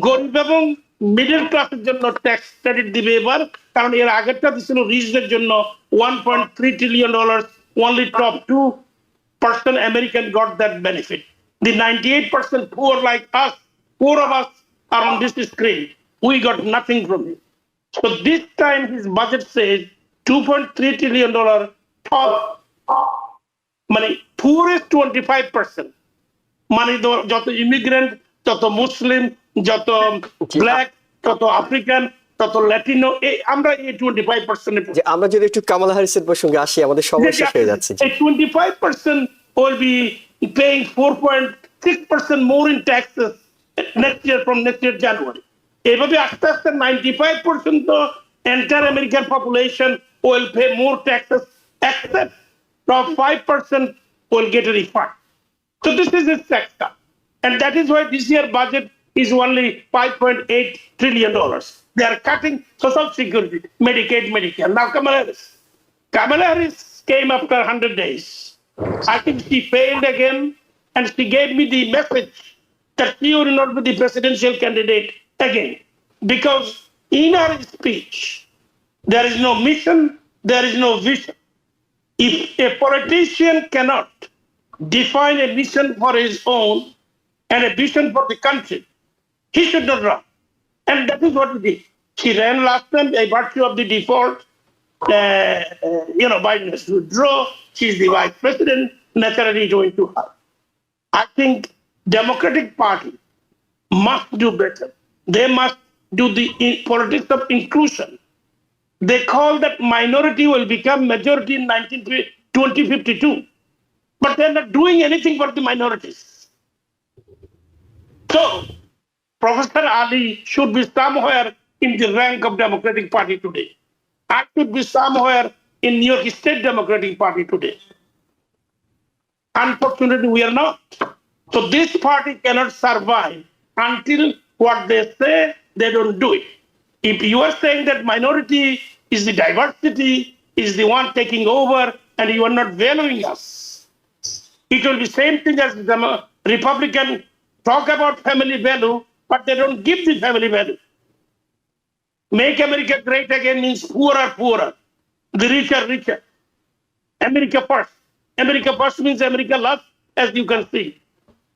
গরিব এবং মিডল ক্লাসের জন্য ট্যাক্স ক্রেডিট দিবে এবার, কারণ এর আগেরটা দিছিল রিচদের জন্য $1.3 trillion. Only top 2% American got that benefit. The 98% poor like us, poor of us are on this screen. We got nothing from it. So this time his budget says $2.3 trillion top, মানে poorest 25%. মানে যত immigrant, যত মুসলিম, যত black, যত African, তত Latino, আমরা এই 25%। আমরা যদি একটু কামালা হ্যারিসের প্রসঙ্গে আসি, আমাদের সময় শেষ হয়ে যাচ্ছে। 25% will be paying 4.6% more in taxes next year from next year January. এভাবে আস্তে আস্তে 95% তো entire American population will pay more taxes, except from 5% will get a refund. So this is his tax cut, and that is why this year budget is only $5.8 trillion. They are cutting Social Security, Medicaid, Medicare. Now Kamala Harris came after 100 days. I think she failed again, and she gave me the message that she will not be the presidential candidate again, because in her speech there is no mission, there is no vision. If a politician cannot define a mission for his own and a vision for the country, he should not run. And that is what he did. She ran last time by virtue of the default. Biden has to withdraw. She's the vice president, naturally going to her. I think Democratic Party must do better. They must do the politics of inclusion. They call that minority will become majority in 2052. But they're not doing anything for the minorities. So, Professor Ali should be somewhere in the rank of Democratic Party today. I should be somewhere in New York State Democratic Party today. Unfortunately, we are not. So this party cannot survive until what they say, they don't do it. If you are saying that minority is the diversity, is the one taking over, and you are not valuing us, it will be same thing as the Republican talk about family value, but they don't give the family value. Make America great again means poor are poorer, the rich are richer. America first. America first means America last, as you can see.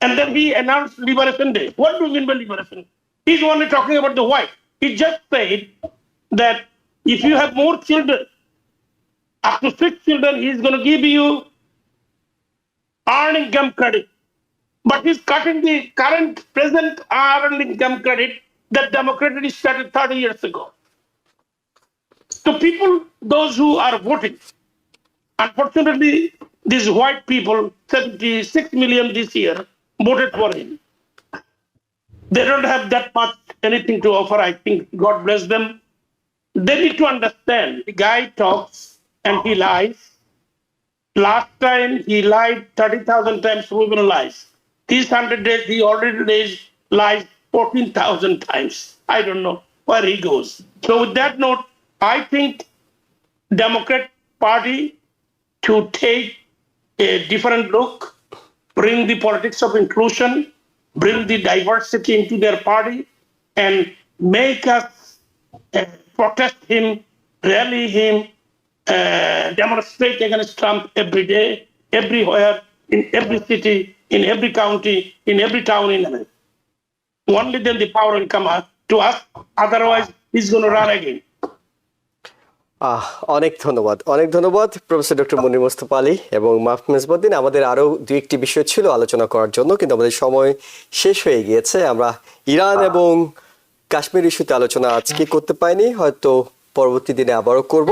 And then he announced Liberation Day. What do you mean by Liberation? He's only talking about the white. He just said that if you have more children, up to 6 children, he's going to give you earned income credit. But he's cutting the present earned income credit that democratically started 30 years ago. So people, those who are voting, unfortunately, these white people, 76 million this year, voted for him. They don't have that much anything to offer. I think God bless them. They need to understand the guy talks and he lies. Last time he lied 30,000 times, proven lies. These 100 days, he already lies 14,000 times. I don't know where he goes. So with that note, I think Democrat Party to take a different look, bring the politics of inclusion, bring the diversity into their party, and make us protest him, rally him, demonstrate against Trump every day, everywhere, in every city, in every county, in every town in America. Only then the power will come to us. Otherwise, he's going to run again. অনেক ধন্যবাদ professor doctor মুনির মোস্তফা আলী এবং মাহফুজ মেজবাউদ্দিন। আমাদের আরো দুই একটি বিষয় ছিল আলোচনা করার জন্য, কিন্তু আমাদের সময় শেষ হয়ে গিয়েছে। আমরা ইরান এবং কাশ্মীর ইস্যুতে আলোচনা আজকে করতে পাইনি, হয়তো পরবর্তী দিনে আবারও করব।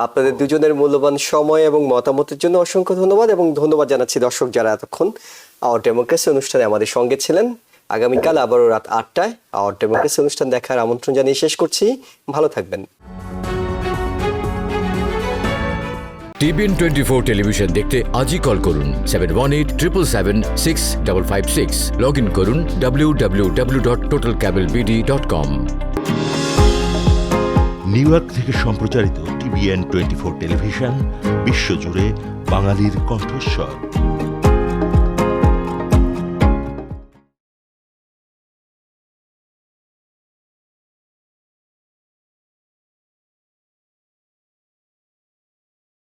আপনাদের দুজনের মূল্যবান সময় এবং মতামতের জন্য অসংখ্য ধন্যবাদ, এবং ধন্যবাদ জানাচ্ছি দর্শক যারা এতক্ষণ আওয়ার ডেমোক্রেসি অনুষ্ঠানে আমাদের সঙ্গে ছিলেন। আগামীকাল আবারও রাত 8টায় আওয়ার ডেমোক্রেসি অনুষ্ঠান দেখার আমন্ত্রণ জানিয়ে শেষ করছি। ভালো থাকবেন। TBN 24 টেলিভিশন দেখতে আজই কল করুন 7187776556। লগ ইন করুন www.totalcablebd.com। নিউ ইয়র্ক থেকে সম্প্রচারিত TBN 24 টেলিভিশন বিশ্বজুড়ে বাঙালির কণ্ঠস্বর।